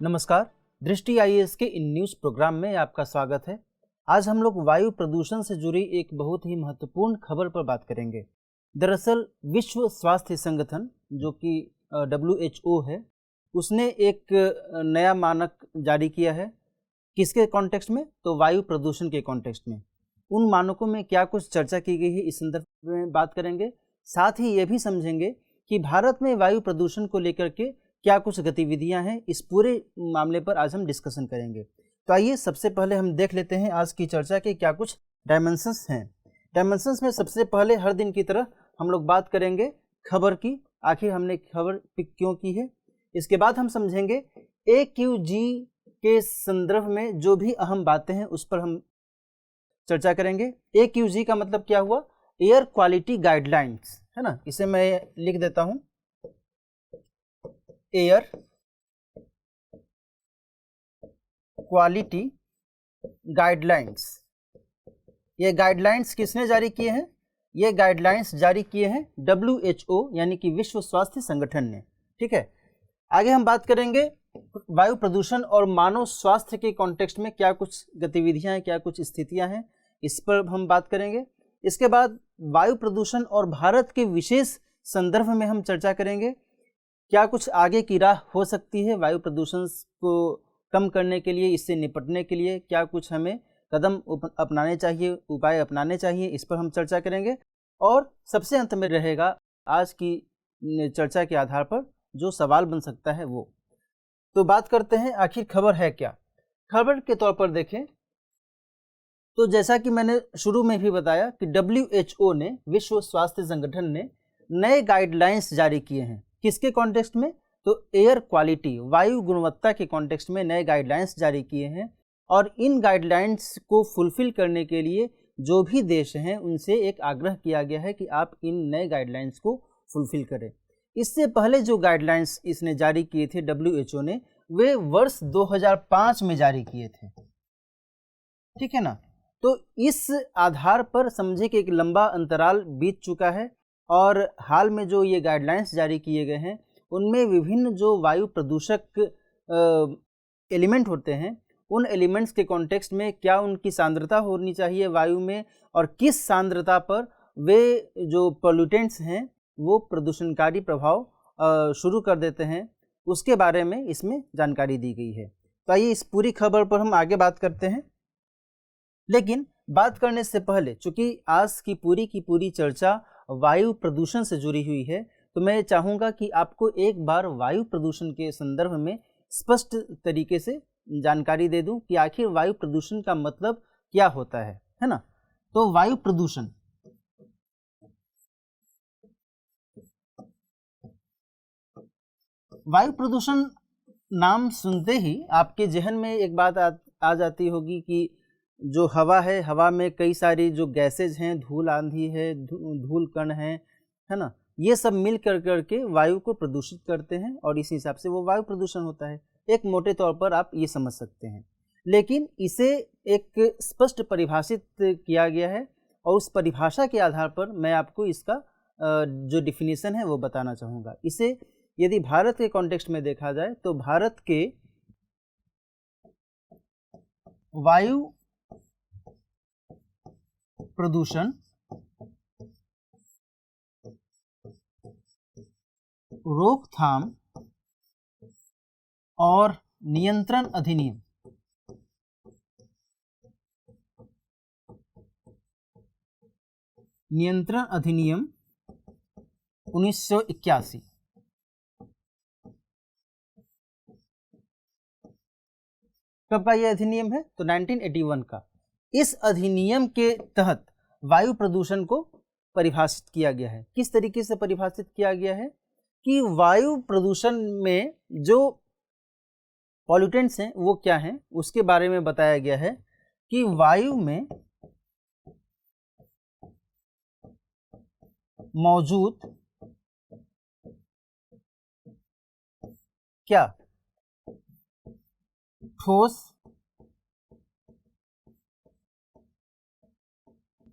नमस्कार, दृष्टि आईएएस के इन न्यूज़ प्रोग्राम में आपका स्वागत है। आज हम लोग वायु प्रदूषण से जुड़ी एक बहुत ही महत्वपूर्ण खबर पर बात करेंगे। दरअसल विश्व स्वास्थ्य संगठन जो कि WHO है, उसने एक नया मानक जारी किया है। किसके कॉन्टेक्स्ट में? तो वायु प्रदूषण के कॉन्टेक्स्ट में। उन मानकों में क्या कुछ चर्चा की गई है, इस संदर्भ में बात करेंगे। साथ ही ये भी समझेंगे कि भारत में वायु प्रदूषण को लेकर के क्या कुछ गतिविधियां हैं। इस पूरे मामले पर आज हम डिस्कशन करेंगे। तो आइए सबसे पहले हम देख लेते हैं आज की चर्चा के क्या कुछ डायमेंशंस हैं। डायमेंशंस में सबसे पहले हर दिन की तरह हम लोग बात करेंगे खबर की, आखिर हमने खबर पिक क्यों की है। इसके बाद हम समझेंगे AQG के संदर्भ में जो भी अहम बातें हैं उस पर हम चर्चा करेंगे। AQG का मतलब क्या हुआ? एयर क्वालिटी गाइडलाइंस, है ना। इसे मैं लिख देता हूं, एयर क्वालिटी गाइडलाइंस। ये गाइडलाइंस किसने जारी किए हैं? ये गाइडलाइंस जारी किए हैं WHO यानी कि विश्व स्वास्थ्य संगठन ने। ठीक है, आगे हम बात करेंगे वायु प्रदूषण और मानव स्वास्थ्य के कॉन्टेक्स्ट में क्या कुछ गतिविधियां हैं, क्या कुछ स्थितियां हैं, इस पर हम बात करेंगे। इसके बाद वायु प्रदूषण और भारत के विशेष संदर्भ में हम चर्चा करेंगे। क्या कुछ आगे की राह हो सकती है वायु प्रदूषण को कम करने के लिए, इससे निपटने के लिए क्या कुछ हमें कदम अपनाने चाहिए, उपाय अपनाने चाहिए, इस पर हम चर्चा करेंगे। और सबसे अंत में रहेगा आज की चर्चा के आधार पर जो सवाल बन सकता है वो। तो बात करते हैं आखिर खबर है क्या। खबर के तौर पर देखें तो जैसा कि मैंने शुरू में भी बताया कि WHO ने, विश्व स्वास्थ्य संगठन ने नए गाइडलाइंस जारी किए हैं। किसके कॉन्टेक्स्ट में? तो एयर क्वालिटी, वायु गुणवत्ता के कॉन्टेक्स्ट में नए गाइडलाइंस जारी किए हैं। और इन गाइडलाइंस को फुलफिल करने के लिए जो भी देश हैं उनसे एक आग्रह किया गया है कि आप इन नए गाइडलाइंस को फुलफिल करें। इससे पहले जो गाइडलाइंस इसने जारी किए थे WHO ने, वे वर्ष 2005 में जारी किए थे। ठीक है ना। तो इस आधार पर समझे कि एक लंबा अंतराल बीत चुका है और हाल में जो ये गाइडलाइंस जारी किए गए हैं उनमें विभिन्न जो वायु प्रदूषक एलिमेंट होते हैं, उन एलिमेंट्स के कॉन्टेक्स्ट में क्या उनकी सांद्रता होनी चाहिए वायु में, और किस सांद्रता पर वे जो पोल्यूटेंट्स हैं वो प्रदूषणकारी प्रभाव शुरू कर देते हैं, उसके बारे में इसमें जानकारी दी गई है। तो आइए इस पूरी खबर पर हम आगे बात करते हैं। लेकिन बात करने से पहले, चूंकि आज की पूरी चर्चा वायु प्रदूषण से जुड़ी हुई है, तो मैं चाहूँगा कि आपको एक बार वायु प्रदूषण के संदर्भ में स्पष्ट तरीके से जानकारी दे दूं कि आखिर वायु प्रदूषण का मतलब क्या होता है ना। तो वायु प्रदूषण, वायु प्रदूषण नाम सुनते ही आपके जहन में एक बात आ जाती होगी कि जो हवा है, हवा में कई सारी जो गैसेज हैं, धूल आंधी है, धूल कण है ना, ये सब मिल करके वायु को प्रदूषित करते हैं और इस हिसाब से वो वायु प्रदूषण होता है। एक मोटे तौर पर आप ये समझ सकते हैं। लेकिन इसे एक स्पष्ट परिभाषित किया गया है और उस परिभाषा के आधार पर मैं आपको इसका जो डिफिनीशन है वो बताना चाहूँगा। इसे यदि भारत के कॉन्टेक्स्ट में देखा जाए तो भारत के वायु प्रदूषण रोकथाम और नियंत्रण अधिनियम, नियंत्रण अधिनियम 1981, कब का यह अधिनियम है? तो 1981 का। इस अधिनियम के तहत वायु प्रदूषण को परिभाषित किया गया है। किस तरीके से परिभाषित किया गया है कि वायु प्रदूषण में जो पॉल्यूटेंट्स हैं वो क्या हैं, उसके बारे में बताया गया है कि वायु में मौजूद क्या ठोस,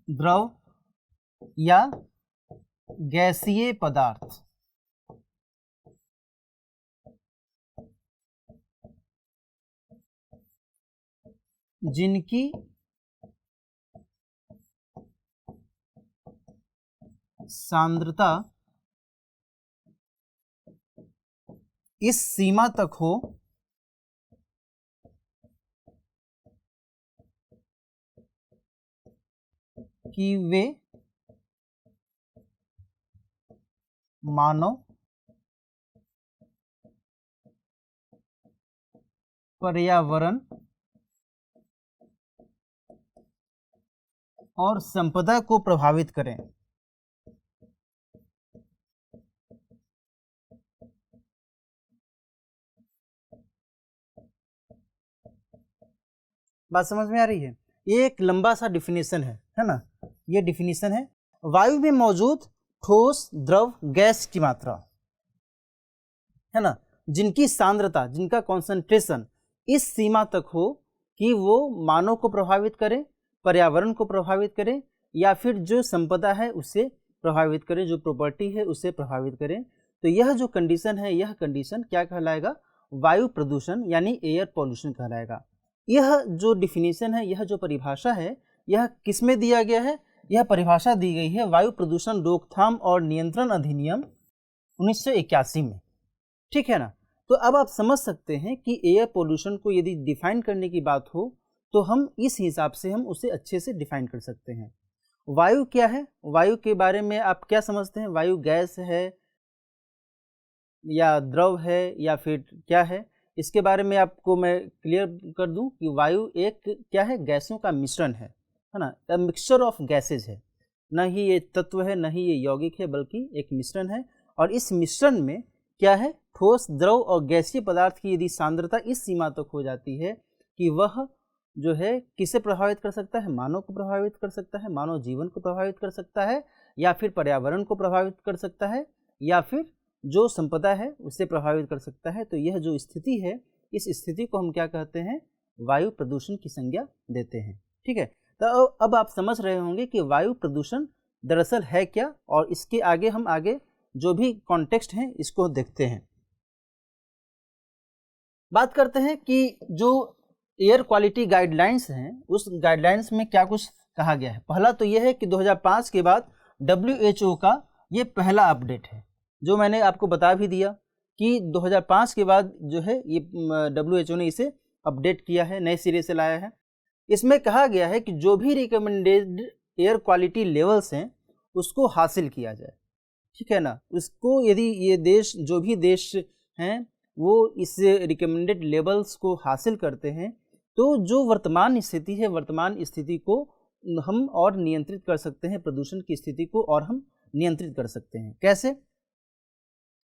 द्रव या गैसीय पदार्थ, जिनकी सांद्रता इस सीमा तक हो कि वे मानव पर्यावरण और संपदा को प्रभावित करें। बात समझ में आ रही है? ये एक लंबा सा डिफिनेशन है ना? ये डिफिनेशन है वायु में मौजूद ठोस, द्रव, गैस की मात्रा, है ना, जिनकी सांद्रता, जिनका कॉन्सेंट्रेशन इस सीमा तक हो कि वो मानव को प्रभावित करे, पर्यावरण को प्रभावित करे, या फिर जो संपदा है उसे प्रभावित करे, जो प्रॉपर्टी है उसे प्रभावित करे। तो यह जो कंडीशन है, यह कंडीशन क्या कहलाएगा? वायु प्रदूषण यानी एयर पॉल्यूशन कहलाएगा। यह जो डिफिनीशन है, यह जो परिभाषा है, यह किस में दिया गया है? यह परिभाषा दी गई है वायु प्रदूषण रोकथाम और नियंत्रण अधिनियम 1981 में। ठीक है ना? तो अब आप समझ सकते हैं कि एयर पोल्यूशन को यदि डिफाइन करने की बात हो तो हम इस हिसाब से हम उसे अच्छे से डिफाइन कर सकते हैं। वायु क्या है? वायु के बारे में आप क्या समझते हैं? वायु गैस है या द्रव है या फिर क्या है? इसके बारे में आपको मैं क्लियर कर दूं कि वायु एक क्या है? गैसों का मिश्रण है ना? अ मिक्सचर ऑफ गैसेज है। न ही ये तत्व है, न ही ये यौगिक है, बल्कि एक मिश्रण है। और इस मिश्रण में क्या है? ठोस, द्रव और गैसीय पदार्थ की यदि सांद्रता इस सीमा तक हो जाती है कि वह जो है किसे प्रभावित कर सकता है? मानव को प्रभावित कर सकता है, मानव जीवन को प्रभावित कर सकता है, या फिर पर्यावरण को प्रभावित कर सकता है, या फिर जो संपदा है उसे प्रभावित कर सकता है। तो यह जो स्थिति है, इस स्थिति को हम क्या कहते हैं? वायु प्रदूषण की संज्ञा देते हैं। ठीक है? तो अब आप समझ रहे होंगे कि वायु प्रदूषण दरअसल है क्या, और इसके आगे हम आगे जो भी कॉन्टेक्स्ट है इसको देखते हैं। बात करते हैं कि जो एयर क्वालिटी गाइडलाइंस हैं, उस गाइडलाइंस में क्या कुछ कहा गया है। पहला तो यह है कि 2005 के बाद WHO का ये पहला अपडेट है, जो मैंने आपको बता भी दिया कि 2005 के बाद जो है ये WHO ने इसे अपडेट किया है, नए सिरे से लाया है। इसमें कहा गया है कि जो भी रिकमेंडेड एयर क्वालिटी लेवल्स हैं उसको हासिल किया जाए। ठीक है ना? उसको यदि ये देश, जो भी देश हैं वो इस रिकमेंडेड लेवल्स को हासिल करते हैं तो जो वर्तमान स्थिति है, वर्तमान स्थिति को हम और नियंत्रित कर सकते हैं, प्रदूषण की स्थिति को और हम नियंत्रित कर सकते हैं। कैसे?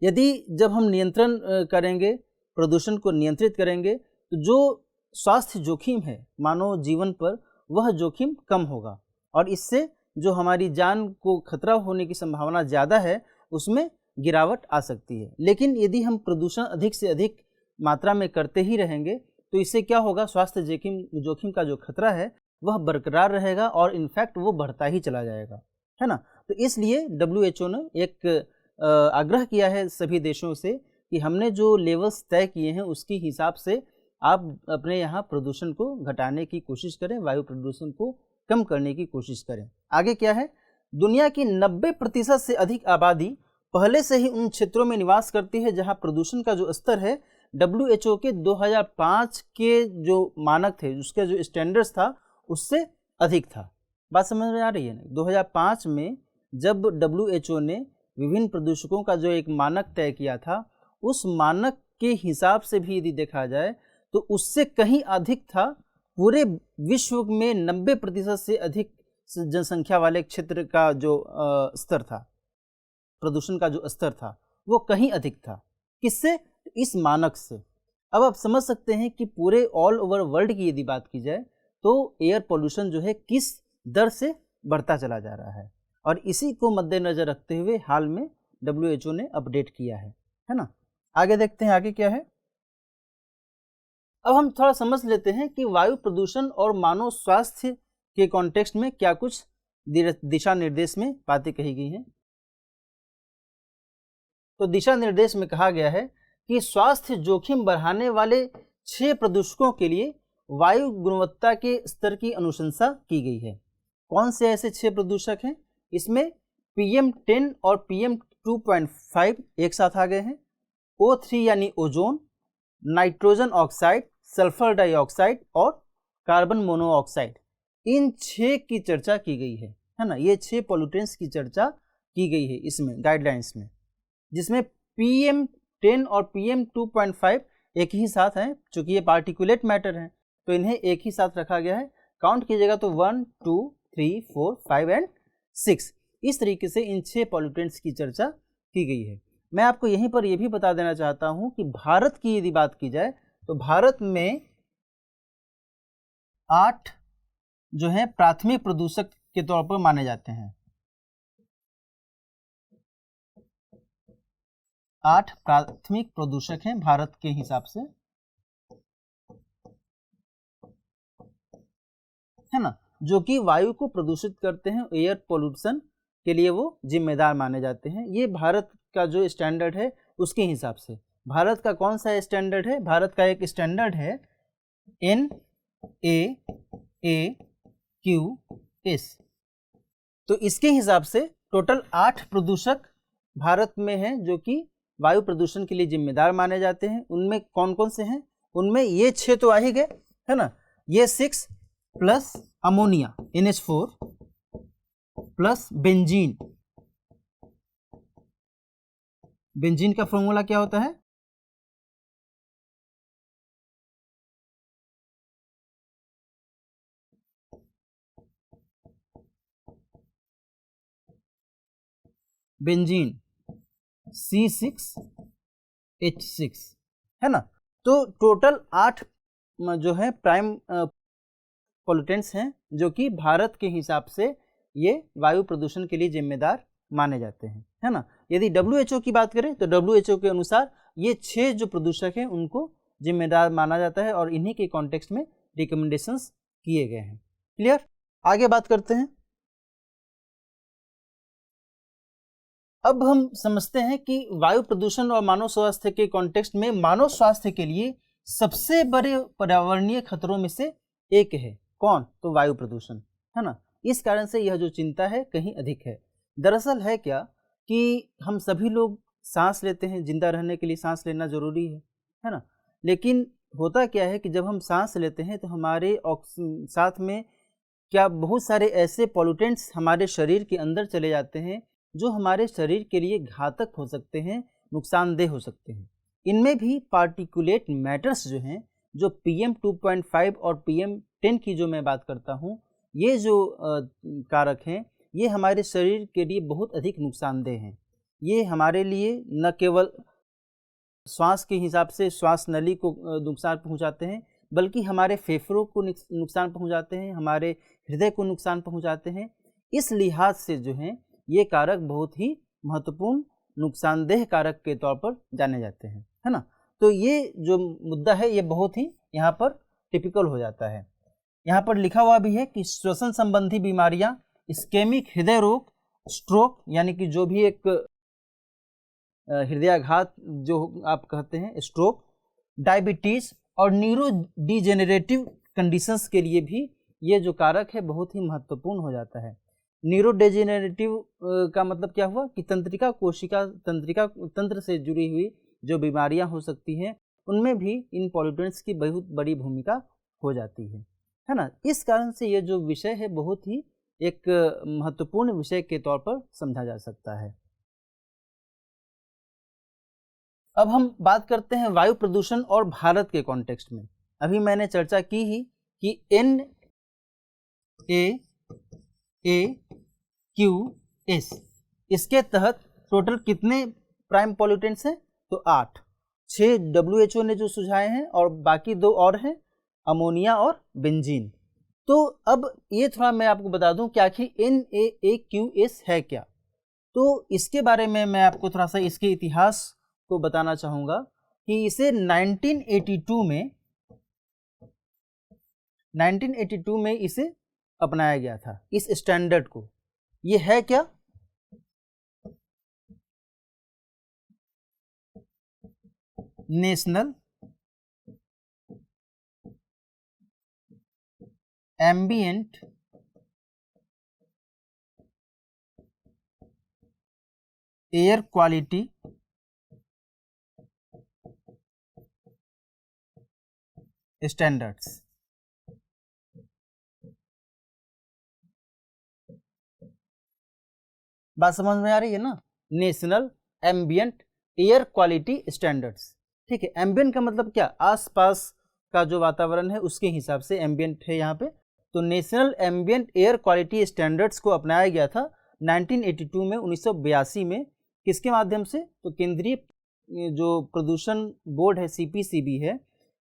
यदि जब हम नियंत्रण करेंगे, प्रदूषण को नियंत्रित करेंगे, तो जो स्वास्थ्य जोखिम है मानव जीवन पर, वह जोखिम कम होगा और इससे जो हमारी जान को खतरा होने की संभावना ज़्यादा है उसमें गिरावट आ सकती है। लेकिन यदि हम प्रदूषण अधिक से अधिक मात्रा में करते ही रहेंगे तो इससे क्या होगा? स्वास्थ्य जोखिम का जो खतरा है वह बरकरार रहेगा और इनफैक्ट वो बढ़ता ही चला जाएगा, है ना? तो इसलिए WHO ने एक आग्रह किया है सभी देशों से कि हमने जो लेवल्स तय किए हैं उसके हिसाब से आप अपने यहाँ प्रदूषण को घटाने की कोशिश करें, वायु प्रदूषण को कम करने की कोशिश करें। आगे क्या है? दुनिया की 90% से अधिक आबादी पहले से ही उन क्षेत्रों में निवास करती है जहां प्रदूषण का जो स्तर है WHO के 2005 के जो मानक थे, उसका जो स्टैंडर्ड्स था उससे अधिक था। बात समझ में आ रही है ना? 2005 में जब WHO ने विभिन्न प्रदूषकों का जो एक मानक तय किया था, उस मानक के हिसाब से भी यदि देखा जाए तो उससे कहीं अधिक था। पूरे विश्व में 90% से अधिक जनसंख्या वाले क्षेत्र का जो स्तर था, प्रदूषण का जो स्तर था, वो कहीं अधिक था। किससे? इस मानक से। अब आप समझ सकते हैं कि पूरे ऑल ओवर वर्ल्ड की यदि बात की जाए तो एयर पोल्यूशन जो है किस दर से बढ़ता चला जा रहा है, और इसी को मद्देनजर रखते हुए हाल में WHO ने अपडेट किया है ना? आगे देखते हैं, आगे क्या है। अब हम थोड़ा समझ लेते हैं कि वायु प्रदूषण और मानव स्वास्थ्य के कॉन्टेक्स्ट में क्या कुछ दिशा निर्देश में बातें कही गई हैं। तो दिशा निर्देश में कहा गया है कि स्वास्थ्य जोखिम बढ़ाने वाले 6 प्रदूषकों के लिए वायु गुणवत्ता के स्तर की अनुशंसा की गई है। कौन से ऐसे 6 प्रदूषक हैं? इसमें PM10 और PM2.5 एक साथ आ गए हैं, O3 यानी ozone, nitrogen oxide, sulphur dioxide और कार्बन मोनोऑक्साइड, इन 6 की चर्चा की गई है ना। ये 6 पोल्यूटेंट्स की चर्चा की गई है इसमें गाइडलाइंस में, जिसमें PM10 और PM2.5 एक ही साथ हैं, चूंकि ये पार्टिकुलेट मैटर हैं तो इन्हें एक ही साथ रखा गया है। काउंट कीजिएगा तो 1 2 3 4 5 एंड 6, इस तरीके से इन 6 पॉल्यूटेंट्स की चर्चा की गई है। मैं आपको यहीं पर यह भी बता देना चाहता हूं कि भारत की यदि बात की जाए तो भारत में 8 जो है प्राथमिक प्रदूषक के तौर पर माने जाते हैं। 8 प्राथमिक प्रदूषक हैं भारत के हिसाब से, है ना, जो कि वायु को प्रदूषित करते हैं, एयर पोल्यूशन के लिए वो जिम्मेदार माने जाते हैं। ये भारत का जो स्टैंडर्ड है उसके हिसाब से। भारत का कौन सा स्टैंडर्ड है? भारत का एक स्टैंडर्ड है NAAQS। तो इसके हिसाब से टोटल 8 प्रदूषक भारत में हैं जो कि वायु प्रदूषण के लिए जिम्मेदार माने जाते हैं। उनमें कौन कौन से हैं? उनमें ये 6 तो आ ही गए, है ना। ये 6 plus ammonia NH4 plus benzene. Benzene का फॉर्मूला क्या होता है? बेंजीन C6H6, है ना। तो टोटल 8 जो है प्राइम पोल्यूटेंट्स हैं जो कि भारत के हिसाब से ये वायु प्रदूषण के लिए जिम्मेदार माने जाते हैं, है ना। यदि WHO की बात करें तो WHO के अनुसार ये 6 जो प्रदूषक हैं उनको जिम्मेदार माना जाता है और इन्हीं के कॉन्टेक्स्ट में रिकमेंडेशंस किए गए हैं। क्लियर? आगे बात करते हैं। अब हम समझते हैं कि वायु प्रदूषण और मानव स्वास्थ्य के कॉन्टेक्स्ट में मानव स्वास्थ्य के लिए सबसे बड़े पर्यावरणीय खतरों में से एक है। कौन? तो वायु प्रदूषण, है ना। इस कारण से यह जो चिंता है कहीं अधिक है। दरअसल है क्या कि हम सभी लोग सांस लेते हैं, जिंदा रहने के लिए सांस लेना जरूरी है ना। लेकिन होता क्या है कि जब हम सांस लेते हैं तो हमारे साथ में क्या बहुत सारे ऐसे पॉल्यूटेंट्स हमारे शरीर के अंदर चले जाते हैं जो हमारे शरीर के लिए घातक हो सकते हैं, नुकसानदेह हो सकते हैं। इनमें भी पार्टिकुलेट मैटर्स जो हैं, जो PM2.5 और PM10 की जो मैं बात करता हूँ, ये जो कारक हैं ये हमारे शरीर के लिए बहुत अधिक नुकसानदेह हैं। ये हमारे लिए न केवल श्वास के हिसाब से श्वास नली को नुकसान पहुँचाते हैं, बल्कि हमारे फेफड़ों को नुकसान पहुँचाते हैं, हमारे हृदय को नुकसान पहुँचाते हैं। इस लिहाज से जो हैं ये कारक बहुत ही महत्वपूर्ण नुकसानदेह कारक के तौर पर जाने जाते हैं, है ना। तो ये जो मुद्दा है ये बहुत ही यहाँ पर टिपिकल हो जाता है। यहाँ पर लिखा हुआ भी है कि श्वसन संबंधी बीमारियां, इस्केमिक हृदय रोग, स्ट्रोक यानी कि जो भी एक हृदयाघात जो आप कहते हैं स्ट्रोक, डायबिटीज और न्यूरो डिजेनरेटिव कंडीशंस के लिए भी ये जो कारक है बहुत ही महत्वपूर्ण हो जाता है। न्यूरो डिजेनरेटिव का मतलब क्या हुआ कि तंत्रिका कोशिका तंत्र से जुड़ी हुई जो बीमारियां हो सकती हैं उनमें भी इन पॉल्यूटेंट्स की बहुत बड़ी भूमिका हो जाती है ना। इस कारण से ये जो विषय है बहुत ही एक महत्वपूर्ण विषय के तौर पर समझा जा सकता है। अब हम बात करते हैं वायु प्रदूषण और भारत के कॉन्टेक्स्ट में। अभी मैंने चर्चा की ही कि NAAQS इसके तहत टोटल कितने प्राइम पॉल्यूटेंट्स हैं? तो 8। 6 WHO ने जो सुझाए हैं और बाकी 2 और हैं, अमोनिया और बेंजीन। तो अब ये थोड़ा मैं आपको बता दूं कि आखिर NAAQS है क्या। तो इसके बारे में मैं आपको थोड़ा सा इसके इतिहास को बताना चाहूँगा कि इसे 1982 में इसे अपनाया गया था, इस स्टैंडर्ड को। ये है क्या? National ambient air quality standards. बात समझ में आ रही है ना, national ambient air quality standards. ठीक है, एम्बिएंट का मतलब क्या, आसपास का जो वातावरण है उसके हिसाब से एम्बिएंट है यहाँ पे। तो national ambient air quality standards को अपनाया गया था 1982 में, 1982 में। किसके माध्यम से, तो केंद्रीय जो प्रदूषण बोर्ड है, सीपीसीबी है,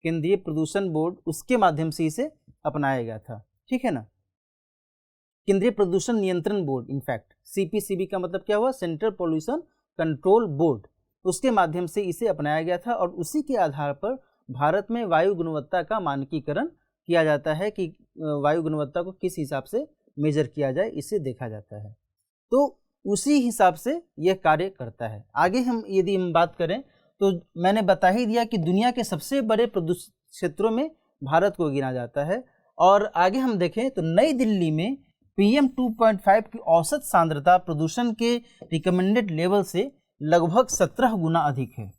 केंद्रीय प्रदूषण बोर्ड, उसके माध्यम से इसे अपनाया गया था। ठीक है ना, केंद्रीय प्रदूषण नियंत्रण बोर्ड, इनफैक्ट सीपीसीबी का मतलब क्या हुआ, सेंट्रल पोल्यूशन कंट्रोल बोर्ड, उसके माध्यम से इसे अपनाया गया था। और उसी के आधार पर भारत में वायु गुणवत्ता का मानकीकरण किया जाता है कि वायु गुणवत्ता को किस हिसाब से मेजर किया जाए, इसे देखा जाता है। तो उसी हिसाब से यह कार्य करता है। आगे यदि हम बात करें तो मैंने बता ही दिया कि दुनिया के सबसे बड़े प्रदूषित क्षेत्रों में भारत को गिना जाता है। और आगे हम देखें तो नई दिल्ली में PM 2.5 की औसत सांद्रता प्रदूषण के रिकमेंडेड लेवल से लगभग 17 गुना अधिक है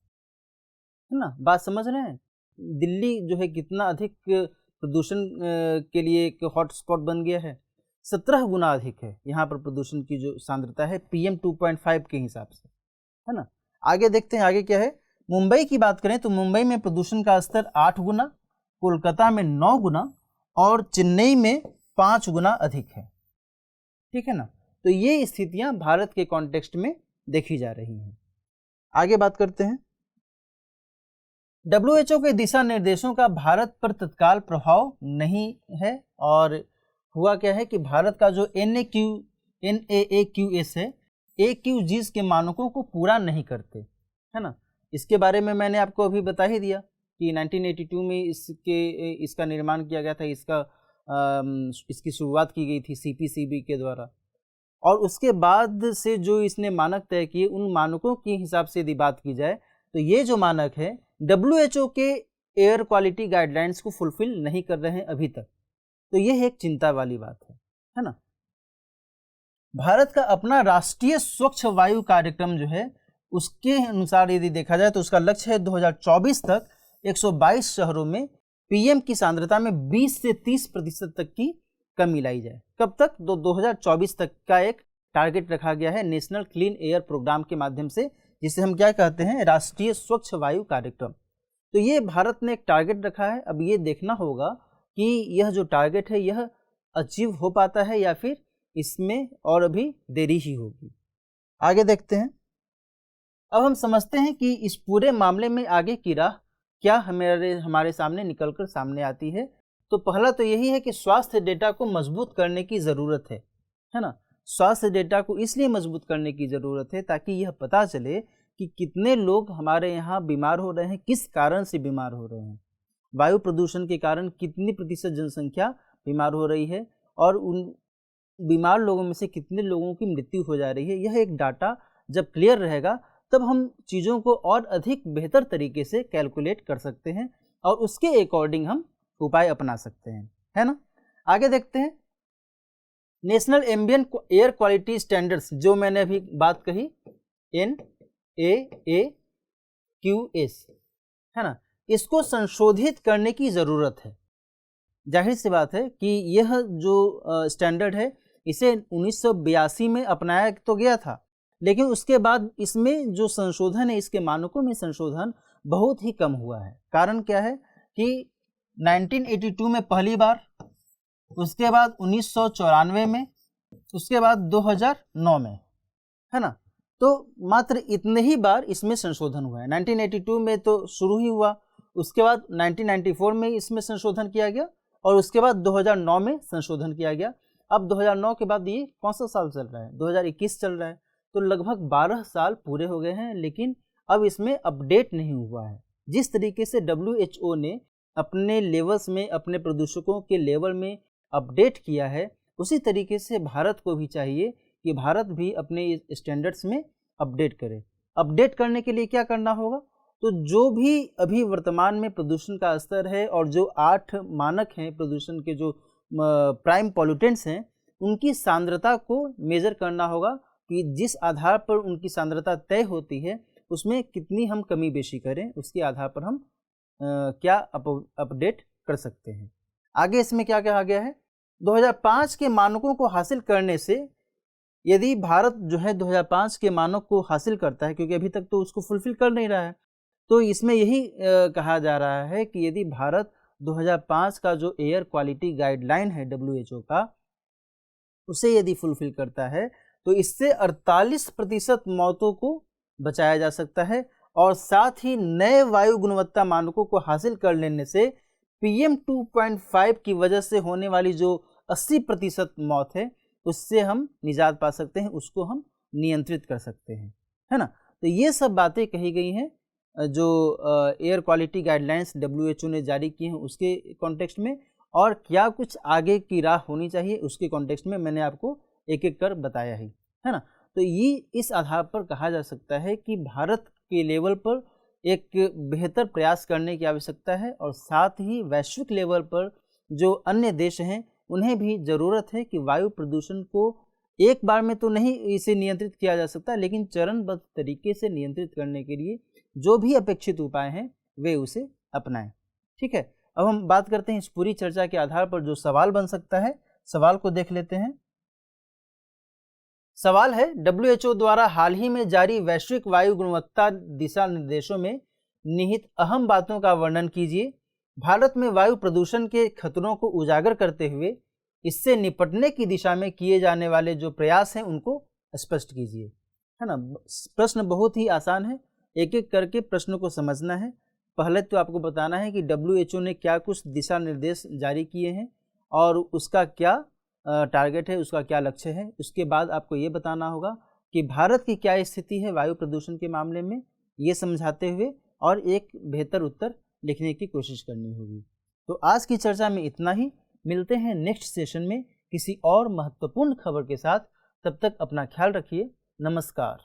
ना। बात समझ रहे हैं, दिल्ली जो है कितना अधिक प्रदूषण के लिए एक हॉटस्पॉट बन गया है, 17 गुना अधिक है यहाँ पर प्रदूषण की जो सांद्रता है PM 2.5 के हिसाब से, है ना। आगे देखते हैं आगे क्या है। मुंबई की बात करें तो मुंबई में प्रदूषण का स्तर 8 गुना, कोलकाता में 9 गुना और चेन्नई में 5 गुना अधिक है। ठीक है ना, तो ये स्थितियां भारत के कॉन्टेक्स्ट में देखी जा रही हैं। आगे बात करते हैं। WHO के दिशा निर्देशों का भारत पर तत्काल प्रभाव नहीं है। और हुआ क्या है कि भारत का जो NAAQS है, AQGs के मानकों को पूरा नहीं करते, है ना। इसके बारे में मैंने आपको अभी बता ही दिया कि 1982 में इसका निर्माण किया गया था, इसकी शुरुआत की गई थी CPCB के द्वारा। और उसके बाद से जो इसने मानक तय किए, उन मानकों के हिसाब से यदि बात की जाए तो ये जो मानक है WHO के एयर क्वालिटी गाइडलाइंस को फुलफिल नहीं कर रहे हैं अभी तक। तो यह एक चिंता वाली बात है ना। भारत का अपना राष्ट्रीय स्वच्छ वायु कार्यक्रम जो है, उसके अनुसार यदि देखा जाए तो उसका लक्ष्य है 2024 तक 122 शहरों में PM की सांद्रता में 20 से 30% तक की कमी लाई जाए। कब तक, 2024 तक का एक टारगेट रखा गया है नेशनल क्लीन एयर प्रोग्राम के माध्यम से, जिसे हम क्या कहते हैं, राष्ट्रीय स्वच्छ वायु कार्यक्रम। तो ये भारत ने एक टारगेट रखा है। अब ये देखना होगा कि यह जो टारगेट है यह अचीव हो पाता है या फिर इसमें और अभी देरी ही होगी। आगे देखते हैं। अब हम समझते हैं कि इस पूरे मामले में आगे की राह क्या हमारे सामने निकलकर सामने आती है। तो पहला तो यही है कि स्वास्थ्य डेटा को मजबूत करने की ज़रूरत है ना। स्वास्थ्य डेटा को इसलिए मजबूत करने की ज़रूरत है ताकि यह पता चले कि कितने लोग हमारे यहाँ बीमार हो रहे हैं, किस कारण से बीमार हो रहे हैं, वायु प्रदूषण के कारण कितनी प्रतिशत जनसंख्या बीमार हो रही है और उन बीमार लोगों में से कितने लोगों की मृत्यु हो जा रही है। यह एक डाटा जब क्लियर रहेगा तब हम चीज़ों को और अधिक बेहतर तरीके से कैलकुलेट कर सकते हैं और उसके अकॉर्डिंग हम उपाय अपना सकते हैं, है ना। आगे देखते हैं। National ambient air quality standards, जो मैंने अभी बात कही, NAAQS, है ना, इसको संशोधित करने की ज़रूरत है। जाहिर सी बात है कि यह जो स्टैंडर्ड है इसे 1982 में अपनाया तो गया था, लेकिन उसके बाद इसमें जो संशोधन है, इसके मानकों में संशोधन बहुत ही कम हुआ है। कारण क्या है कि 1982 में पहली बार, उसके बाद 1994 में, उसके बाद 2009 में, है ना। तो मात्र इतने ही बार इसमें संशोधन हुआ है। 1982 में तो शुरू ही हुआ, उसके बाद 1994 में इसमें संशोधन किया गया और उसके बाद 2009 में संशोधन किया गया। अब 2009 के बाद ये कौन सा साल चल रहा है, 2021 चल रहा है। तो लगभग 12 साल पूरे हो गए हैं, लेकिन अब इसमें अपडेट नहीं हुआ है। जिस तरीके से WHO ने अपने लेवल्स में, अपने प्रदूषकों के लेवल में अपडेट किया है, उसी तरीके से भारत को भी चाहिए कि भारत भी अपने स्टैंडर्ड्स में अपडेट करे। अपडेट करने के लिए क्या करना होगा, तो जो भी अभी वर्तमान में प्रदूषण का स्तर है और जो 8 मानक हैं प्रदूषण के, जो प्राइम पॉल्यूटेंट्स हैं उनकी सांद्रता को मेज़र करना होगा कि जिस आधार पर उनकी सांद्रता तय होती है उसमें कितनी हम कमी बेशी करें, उसके आधार पर हम क्या अपडेट कर सकते हैं। आगे इसमें क्या कहा गया है, 2005 के मानकों को हासिल करने से, यदि भारत जो है 2005 के मानक को हासिल करता है, क्योंकि अभी तक तो उसको फुलफिल कर नहीं रहा है, तो इसमें यही कहा जा रहा है कि यदि भारत 2005 का जो एयर क्वालिटी गाइडलाइन है WHO का, उसे यदि फुलफिल करता है तो इससे 48% मौतों को बचाया जा सकता है और साथ ही नए वायु गुणवत्ता मानकों को हासिल कर लेने से PM 2.5 की वजह से होने वाली जो 80% मौत है उससे हम निजात पा सकते हैं, उसको हम नियंत्रित कर सकते हैं, है ना। तो ये सब बातें कही गई हैं जो एयर क्वालिटी गाइडलाइंस WHO ने जारी की हैं उसके कॉन्टेक्स्ट में, और क्या कुछ आगे की राह होनी चाहिए उसके कॉन्टेक्स्ट में मैंने आपको एक एक कर बताया ही, है ना। तो ये इस आधार पर कहा जा सकता है कि भारत के लेवल पर एक बेहतर प्रयास करने की आवश्यकता है और साथ ही वैश्विक लेवल पर जो अन्य देश हैं उन्हें भी ज़रूरत है कि वायु प्रदूषण को एक बार में तो नहीं इसे नियंत्रित किया जा सकता, लेकिन चरणबद्ध तरीके से नियंत्रित करने के लिए जो भी अपेक्षित उपाय हैं वे उसे अपनाएं। ठीक है, अब हम बात करते हैं इस पूरी चर्चा के आधार पर जो सवाल बन सकता है, सवाल को देख लेते हैं। सवाल है, WHO द्वारा हाल ही में जारी वैश्विक वायु गुणवत्ता दिशा निर्देशों में निहित अहम बातों का वर्णन कीजिए। भारत में वायु प्रदूषण के खतरों को उजागर करते हुए इससे निपटने की दिशा में किए जाने वाले जो प्रयास हैं उनको स्पष्ट कीजिए, है ना। प्रश्न बहुत ही आसान है, एक एक करके प्रश्न को समझना है। पहले तो आपको बताना है कि WHO ने क्या कुछ दिशा निर्देश जारी किए हैं और उसका क्या टारगेट है, उसका क्या लक्ष्य है। उसके बाद आपको ये बताना होगा कि भारत की क्या स्थिति है वायु प्रदूषण के मामले में, ये समझाते हुए और एक बेहतर उत्तर लिखने की कोशिश करनी होगी। तो आज की चर्चा में इतना ही, मिलते हैं नेक्स्ट सेशन में किसी और महत्वपूर्ण खबर के साथ। तब तक अपना ख्याल रखिए, नमस्कार।